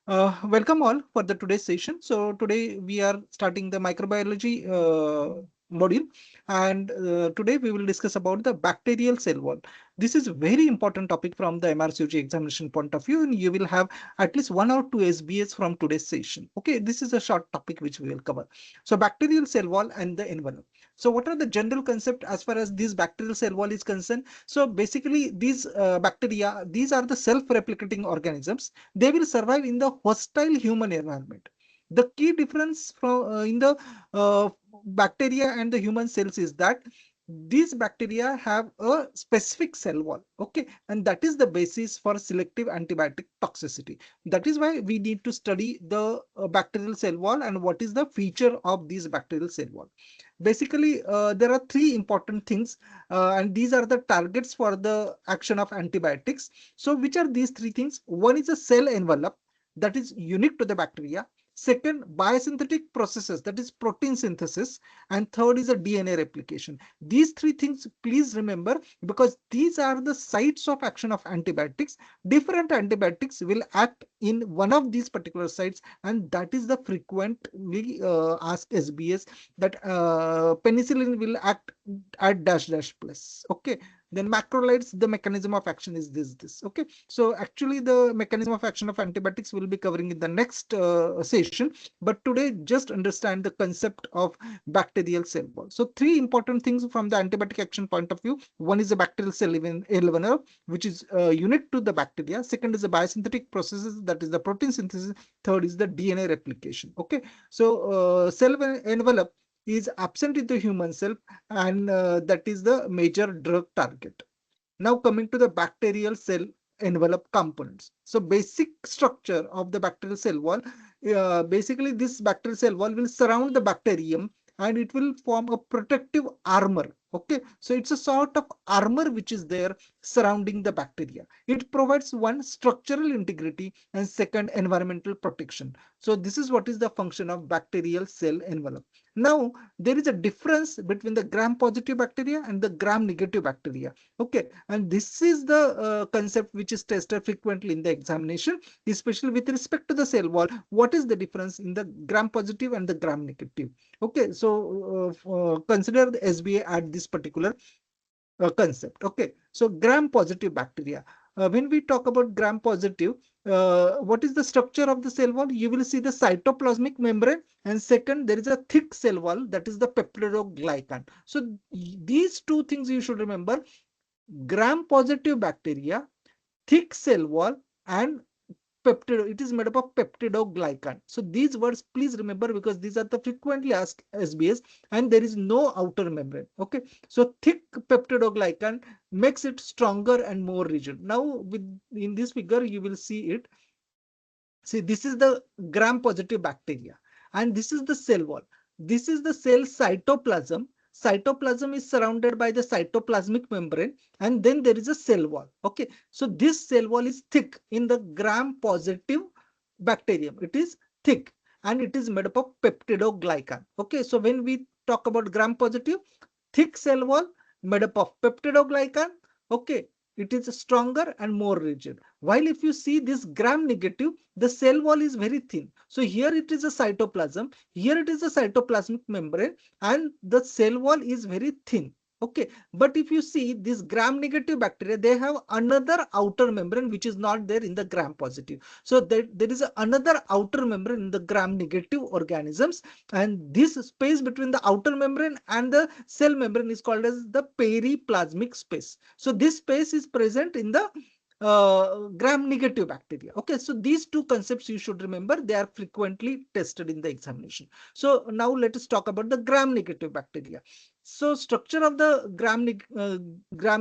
Welcome all for the today's session. So today we are starting the microbiology module, and today we will discuss about the bacterial cell wall. This is a very important topic from the MRCOG examination point of view, and you will have at least 1 or 2 SBS from today's session. Okay, this is a short topic which we will cover. So bacterial cell wall and the envelope. So what are the general concept as far as this bacterial cell wall is concerned? So basically these bacteria, these are the self-replicating organisms. They will survive in the hostile human environment. The key difference from in the uh, bacteria and the human cells is that these bacteria have a specific cell wall, okay, and that is the basis for selective antibiotic toxicity. That is why we need to study the bacterial cell wall and what is the feature of these bacterial cell wall. Basically, there are three important things, and these are the targets for the action of antibiotics. So which are these three things? One is a cell envelope that is unique to the bacteria. Second, biosynthetic processes, that is protein synthesis. And third is a DNA replication. These three things, please remember, because these are the sites of action of antibiotics. Different antibiotics will act in one of these particular sites, and that is the frequently asked SBS, that penicillin will act at dash dash plus. Okay, then macrolides, the mechanism of action is this. Okay, so actually the mechanism of action of antibiotics will be covering in the next session, but today just understand the concept of bacterial cell wall. So three important things from the antibiotic action point of view. One is the bacterial cell envelope, which is unique to the bacteria. Second is the biosynthetic processes, that is the protein synthesis. Third is the DNA replication. Okay, so cell envelope is absent in the human cell, and that is the major drug target. Now coming to the bacterial cell envelope components. So basic structure of the bacterial cell wall, basically this bacterial cell wall will surround the bacterium and it will form a protective armor. Okay, so it's a sort of armor which is there surrounding the bacteria. It provides one, structural integrity, and second, environmental protection. So this is what is the function of bacterial cell envelope. Now there is a difference between the gram positive bacteria and the gram negative bacteria. Okay, and this is the concept which is tested frequently in the examination, especially with respect to the cell wall. What is the difference in the gram positive and the gram negative? Okay, so consider the SBA at this particular concept. Okay, so gram positive bacteria. When we talk about gram positive, what is the structure of the cell wall? You will see the cytoplasmic membrane, and second, there is a thick cell wall, that is the peptidoglycan. So these two things you should remember: gram positive bacteria, thick cell wall, and peptid. It is made up of peptidoglycan. So these words please remember, because these are the frequently asked SBS, and there is no outer membrane. Okay, so thick peptidoglycan makes it stronger and more rigid. Now with in this figure you will see it. See, this is the gram positive bacteria, and this is the cell wall. This is the cell cytoplasm. Cytoplasm is surrounded by the cytoplasmic membrane, and then there is a cell wall. Okay, so this cell wall is thick in the gram positive bacterium. It is thick and it is made up of peptidoglycan. Okay, so when we talk about gram positive, thick cell wall made up of peptidoglycan. Okay, it is stronger and more rigid. While if you see this gram negative, the cell wall is very thin. So here it is a cytoplasm, here it is a cytoplasmic membrane, and the cell wall is very thin. Okay, but if you see this gram negative bacteria, they have another outer membrane which is not there in the gram positive. So there is another outer membrane in the gram negative organisms, and this space between the outer membrane and the cell membrane is called as the periplasmic space. So this space is present in the gram negative bacteria. Okay, so these two concepts you should remember, they are frequently tested in the examination. So now let us talk about the gram negative bacteria. So structure of the gram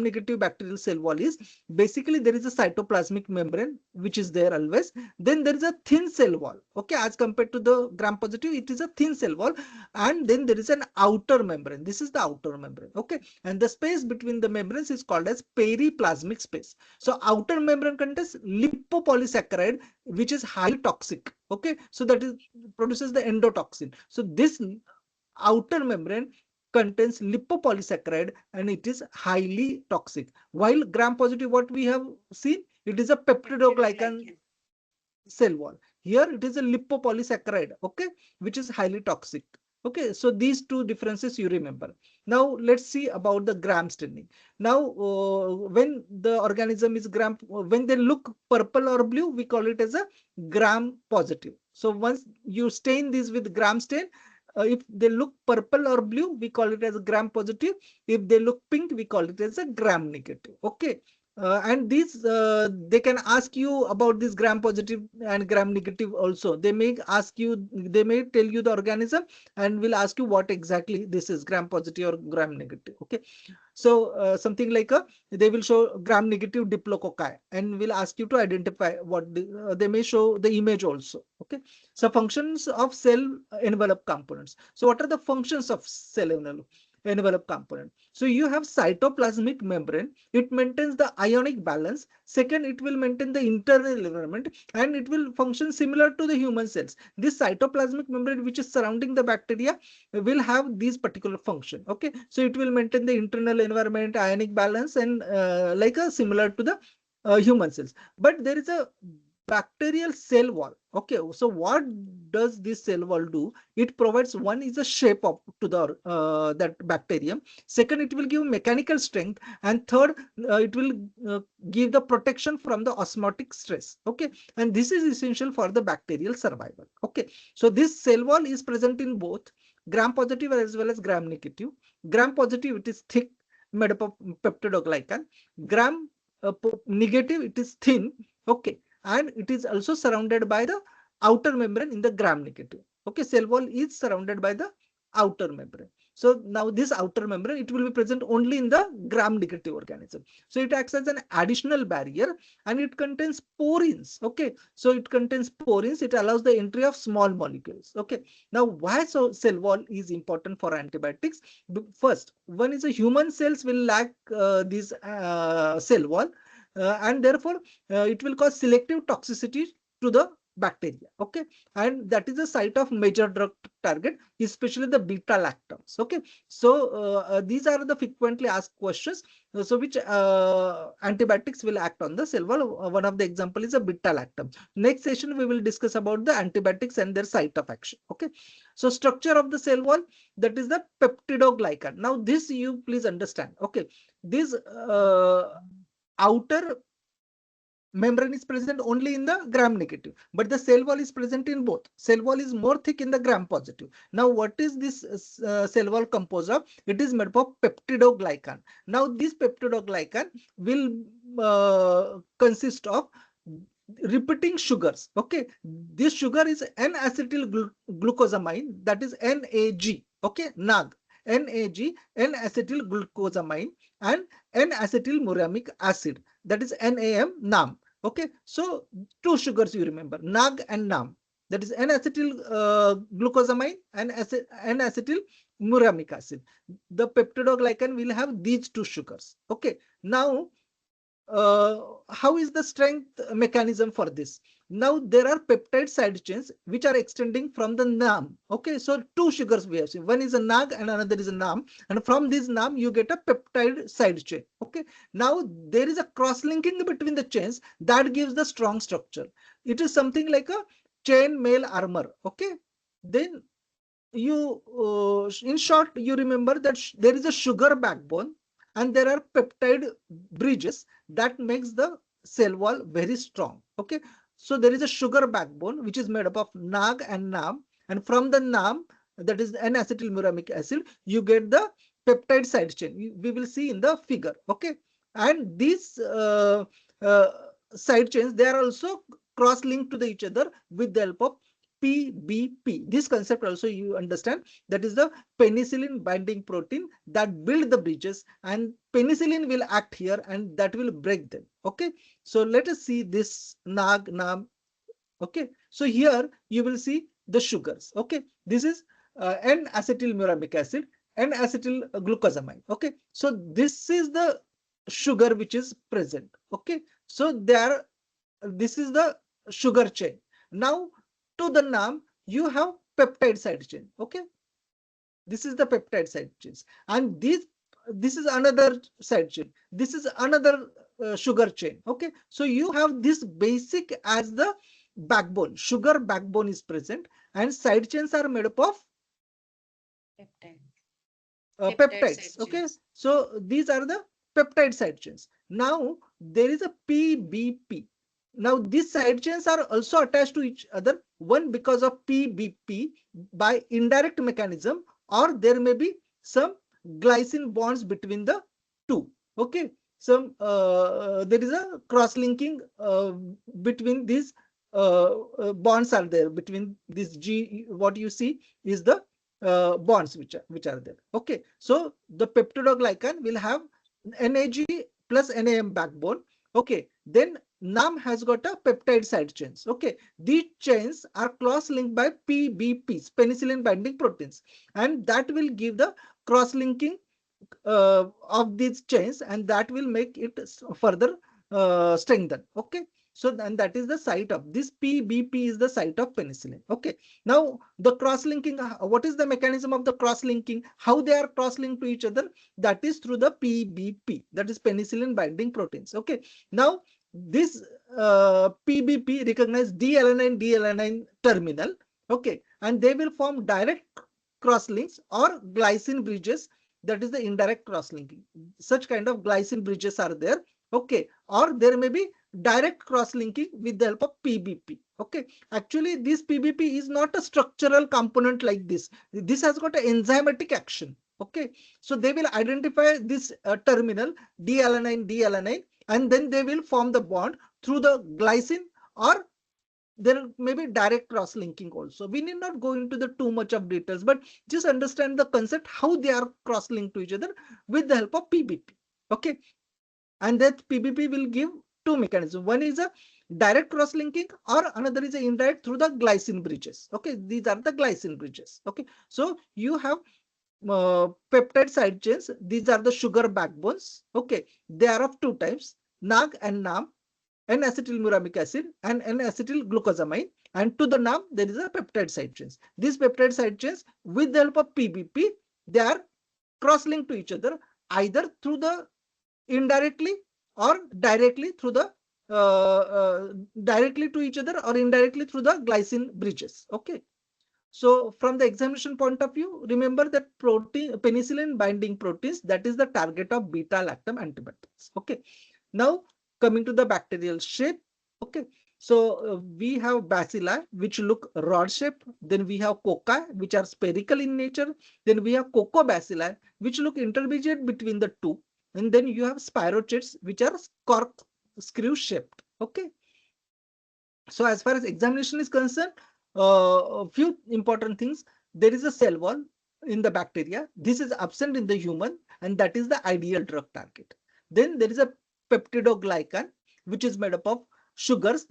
negative bacterial cell wall is basically there is a cytoplasmic membrane which is there always. Then there is a thin cell wall. Okay, as compared to the gram positive, it is a thin cell wall, and then there is an outer membrane. This is the outer membrane. Okay, and the space between the membranes is called as periplasmic space. So outer membrane contains lipopolysaccharide, which is highly toxic. Okay, so that is produces the endotoxin. So this outer membrane contains lipopolysaccharide and it is highly toxic. While gram positive, what we have seen, it is a peptidoglycan. cell wall. Here it is a lipopolysaccharide, okay, which is highly toxic. Okay, so these two differences you remember. Now let's see about the gram staining. Now, when the organism is gram, when they look purple or blue, we call it as a gram positive. So once you stain these with gram stain, if they look purple or blue, we call it as a gram positive. If they look pink, we call it as a gram negative. Okay. And these they can ask you about this gram positive and gram negative also. They may ask you, they may tell you the organism and will ask you what exactly this is, gram positive or gram negative. Okay. So something like they will show gram negative diplococci and will ask you to identify what they may show the image also. Okay. So functions of cell envelope components. So what are the functions of cell envelope component? So you have cytoplasmic membrane. It maintains the ionic balance. Second, it will maintain the internal environment and it will function similar to the human cells. This cytoplasmic membrane which is surrounding the bacteria will have these particular function. Okay, so it will maintain the internal environment, ionic balance, and like a similar to the human cells. But there is a bacterial cell wall. Okay, so what does this cell wall do? It provides, one is a shape of to the that bacterium. Second, it will give mechanical strength, and third, it will give the protection from the osmotic stress. Okay, and this is essential for the bacterial survival. Okay, so this cell wall is present in both gram positive as well as gram negative. Gram positive, it is thick, made up of peptidoglycan. Gram negative, it is thin. Okay, and it is also surrounded by the outer membrane in the gram negative. Okay, cell wall is surrounded by the outer membrane. So now this outer membrane, it will be present only in the gram negative organism. So it acts as an additional barrier and it contains porins. Okay, so it contains porins. It allows the entry of small molecules. Okay, now why so cell wall is important for antibiotics? First, one is a human cells will lack this cell wall, and therefore it will cause selective toxicity to the bacteria. Okay, and that is the site of major drug target, especially the beta-lactams. Okay, so these are the frequently asked questions. So which antibiotics will act on the cell wall? One of the example is a beta-lactam. Next session we will discuss about the antibiotics and their site of action. Okay, so structure of the cell wall, that is the peptidoglycan. Now this you please understand. Okay, this outer membrane is present only in the gram negative, but the cell wall is present in both. Cell wall is more thick in the gram positive. Now what is this cell wall composed of? It is made up of peptidoglycan. Now this peptidoglycan will consist of repeating sugars. Okay, this sugar is N-acetyl glucosamine, that is NAG. Okay, NAG, NAG, N-acetyl glucosamine, and N-acetyl muramic acid, that is NAM. Okay, so two sugars you remember, NAG and NAM. That is N-acetyl glucosamine and N-acetyl muramic acid. The peptidoglycan will have these two sugars. Okay, now how is the strength mechanism for this? Now there are peptide side chains which are extending from the NAM. Okay, so two sugars we have seen. One is a NAG and another is a NAM, and from this NAM you get a peptide side chain. Okay, now there is a cross-linking between the chains that gives the strong structure. It is something like a chain mail armor. Okay, then you in short you remember that there is a sugar backbone and there are peptide bridges that makes the cell wall very strong. Okay, so there is a sugar backbone which is made up of NAG and NAM, and from the NAM, that is N-acetylmuramic acid, you get the peptide side chain. We will see in the figure. Okay, and these uh, side chains, they are also cross-linked to each other with the help of PBP. This concept also you understand, that is the penicillin binding protein that build the bridges, and penicillin will act here and that will break them. Okay, so let us see this NAG, NAM. Okay, so here you will see the sugars. Okay, this is N-acetylmuramic acid, N-acetyl glucosamine. Okay, so this is the sugar which is present. Okay, so there, this is the sugar chain. Now to the NAM, you have peptide side chain. Okay, this is the peptide side chains, and this is another side chain. This is another sugar chain. Okay, so you have this basic as the backbone, sugar backbone is present, and side chains are made up of peptides. Okay, so these are the peptide side chains. Now there is a PBP. Now these side chains are also attached to each other, one because of PBP by indirect mechanism, or there may be some glycine bonds between the two. Okay, some there is a cross-linking between these bonds are there between this G. What you see is the bonds which are there. Okay, so the peptidoglycan will have NAG plus NAM backbone. Okay, then NAM has got a peptide side chains. Okay, these chains are cross-linked by PBPs, penicillin binding proteins, and that will give the cross-linking of these chains, and that will make it further strengthen. Okay, so then that is the site of this PBP is the site of penicillin. Okay, now the cross-linking, what is the mechanism of the cross-linking? How they are cross-linked to each other? That is through the PBP, that is penicillin binding proteins. Okay, now this PBP recognize D-alanine terminal. Okay, and they will form direct cross-links or glycine bridges, that is the indirect cross-linking. Such kind of glycine bridges are there. Okay, or there may be direct cross-linking with the help of PBP. Okay, actually this PBP is not a structural component like this. This has got an enzymatic action. Okay, so they will identify this terminal D-alanine, and then they will form the bond through the glycine, or there may be direct cross-linking also. We need not go into the too much of details, but just understand the concept, how they are cross-linked to each other with the help of PBP. Okay, and that PBP will give two mechanisms. One is a direct cross-linking, or another is a indirect through the glycine bridges. Okay, these are the glycine bridges. Okay, so you have peptide side chains. These are the sugar backbones. Okay, they are of two types, NAG and NAM. N-acetyl muramic acid and N-acetyl glucosamine, and to the NAM there is a peptide side chains. These peptide side chains, with the help of PBP, they are cross-linked to each other either through the indirectly or directly through the directly to each other or indirectly through the glycine bridges. Okay, so from the examination point of view, remember that penicillin binding proteins, that is the target of beta-lactam antibiotics. Okay, now coming to the bacterial shape. Okay, so we have bacilli which look rod shaped, then we have cocci which are spherical in nature, then we have cocobacilli which look intermediate between the two, and then you have spirochetes which are corkscrew shaped. Okay, so as far as examination is concerned, a few important things. There is a cell wall in the bacteria. This is absent in the human, and that is the ideal drug target. Then there is a peptidoglycan, which is made up of sugars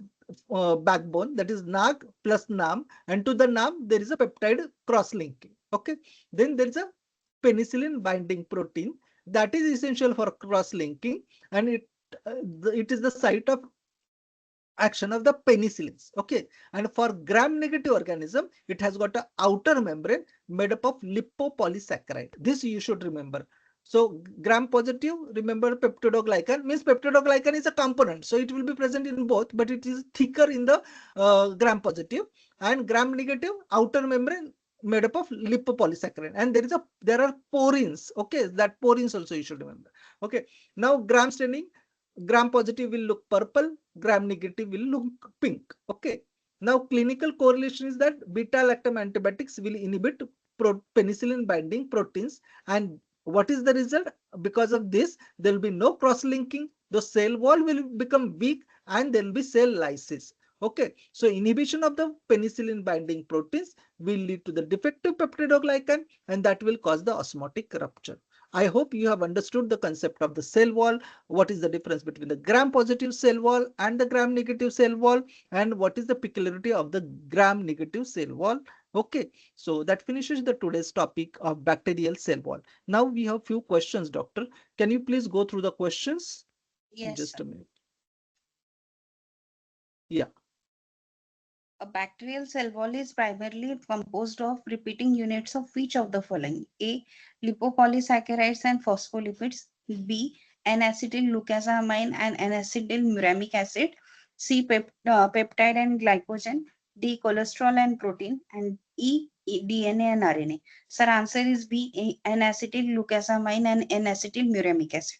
backbone, that is NAG plus NAM, and to the NAM there is a peptide cross-linking. Okay, then there is a penicillin binding protein that is essential for cross-linking, and it is the site of action of the penicillins. Okay, and for gram-negative organism, it has got an outer membrane made up of lipopolysaccharide. This you should remember. So gram-positive, remember peptidoglycan means peptidoglycan is a component, so it will be present in both, but it is thicker in the gram-positive, and gram-negative outer membrane made up of lipopolysaccharide, and there are porins. Okay, that porins also you should remember. Okay, now gram staining, gram positive will look purple, gram negative will look pink. Okay, now clinical correlation is that beta-lactam antibiotics will inhibit penicillin binding proteins, and what is the result? Because of this, there will be no cross-linking, the cell wall will become weak, and there will be cell lysis. Okay, so inhibition of the penicillin binding proteins will lead to the defective peptidoglycan, and that will cause the osmotic rupture. I hope you have understood the concept of the cell wall, what is the difference between the gram-positive cell wall and the gram-negative cell wall, and what is the peculiarity of the gram-negative cell wall. Okay, so that finishes the today's topic of bacterial cell wall. Now we have few questions, doctor. Can you please go through the questions? Yes, Just sir. a minute. Yeah. A bacterial cell wall is primarily composed of repeating units of which of the following? A. Lipopolysaccharides and phospholipids. B. N-acetyl glucosamine and N-acetyl muramic acid. C. Peptide and glycogen. D. Cholesterol and protein. And DNA and RNA. Sir, answer is B. N-acetyl glucosamine and N-acetyl muramic acid.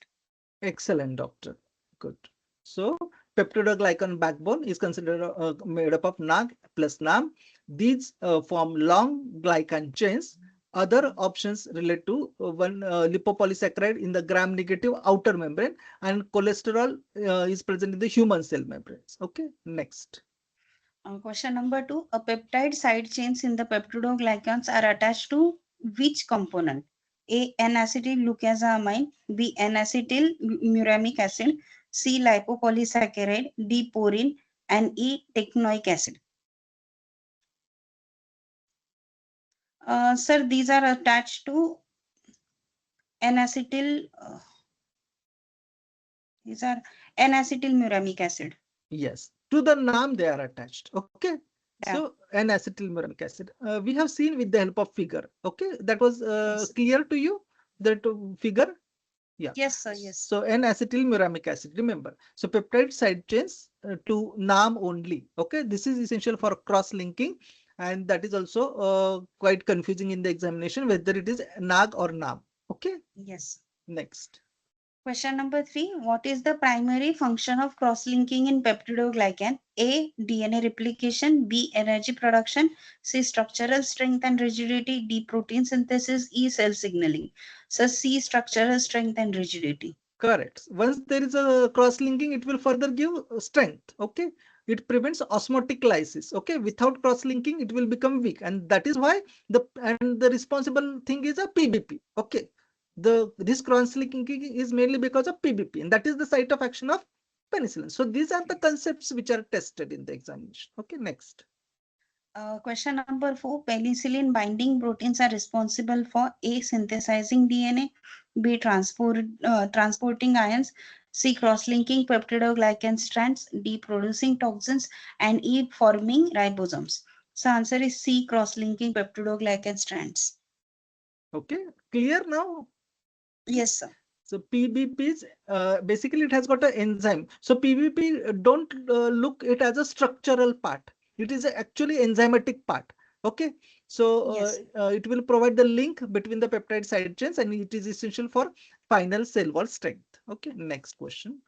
Excellent, doctor. Good. So, peptidoglycan backbone is considered made up of NAG plus NAM. These form long glycan chains. Other options relate to one lipopolysaccharide in the gram-negative outer membrane, and cholesterol is present in the human cell membranes. Okay, next. Question number 2. A peptide side chains in the peptidoglycans are attached to which component? A. N-acetyl glucosamine. B. N-acetyl muramic acid. C. Lipopolysaccharide. D. Purine. And E. Tecnoic acid. Sir, these are attached to N-acetyl. These are N-acetyl muramic acid. Yes, to the NAM they are attached. Okay. Yeah. So N-acetylmuramic acid. We have seen with the help of figure. Okay, that was Yes. clear to you, that figure? Yeah. Yes, sir. Yes. So N-acetylmuramic acid, remember. So peptide side chains to NAM only. Okay, this is essential for cross-linking, and that is also quite confusing in the examination whether it is NAG or NAM. Okay. Yes. Next. Question number 3. What is the primary function of cross-linking in peptidoglycan? A. DNA replication. B. Energy production. C. Structural strength and rigidity. D. Protein synthesis. E. Cell signaling. So C. Structural strength and rigidity. Correct. Once there is a cross-linking, it will further give strength. Okay. It prevents osmotic lysis. Okay. Without cross-linking, it will become weak. And that is why the responsible thing is a PBP. Okay. This cross-linking is mainly because of PBP. And that is the site of action of penicillin. So these are the concepts which are tested in the examination. Okay. Next. Question number 4. Penicillin binding proteins are responsible for A. Synthesizing DNA. B. Transporting ions. C. Cross-linking peptidoglycan strands. D. Producing toxins. And E. Forming ribosomes. So answer is C. Cross-linking peptidoglycan strands. Okay. Clear now? Yes, sir. So PBPs, basically it has got an enzyme. So PBP, don't look it as a structural part. It is actually enzymatic part. Okay. So Yes. it will provide the link between the peptide side chains, and it is essential for final cell wall strength. Okay. Next question.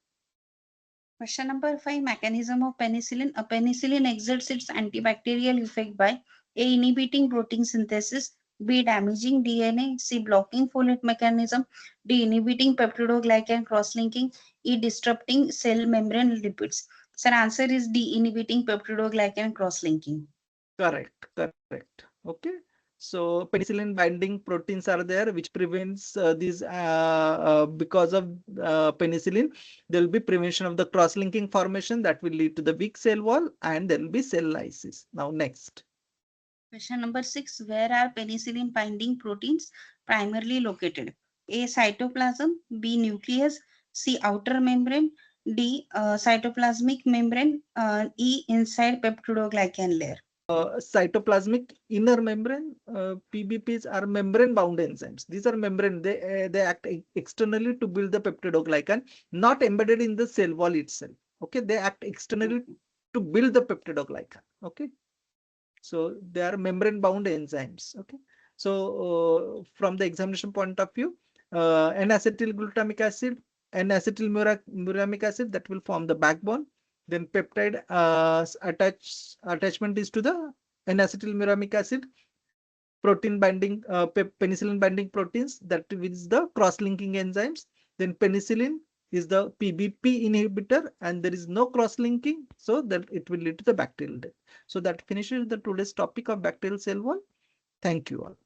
Question number 5. Mechanism of penicillin. A penicillin exerts its antibacterial effect by A. Inhibiting protein synthesis. B. Damaging DNA. C. Blocking folate mechanism. D. Inhibiting peptidoglycan cross-linking. E. Disrupting cell membrane lipids. Sir, answer is D. Inhibiting peptidoglycan cross-linking. Correct. Correct. Okay. So penicillin binding proteins are there, which prevents these because of penicillin, there will be prevention of the cross-linking formation that will lead to the weak cell wall, and there will be cell lysis. Now next. Question number 6. Where are penicillin binding proteins primarily located? A. Cytoplasm. B. Nucleus. C. Outer membrane. D. Cytoplasmic membrane. E. Inside peptidoglycan layer. Cytoplasmic inner membrane. PBPs are membrane bound enzymes. These are membrane. They act externally to build the peptidoglycan, not embedded in the cell wall itself. Okay. They act externally to build the peptidoglycan. Okay. So they are membrane bound enzymes. Okay. So from the examination point of view, N-acetyl glutamic acid, N-acetyl muramic acid, that will form the backbone. Then peptide attachment is to the N-acetyl muramic acid. Protein binding, penicillin binding proteins, that is the cross-linking enzymes. Then penicillin is the PBP inhibitor, and there is no cross-linking, so that it will lead to the bacterial death. So that finishes the today's topic of bacterial cell wall. Thank you all.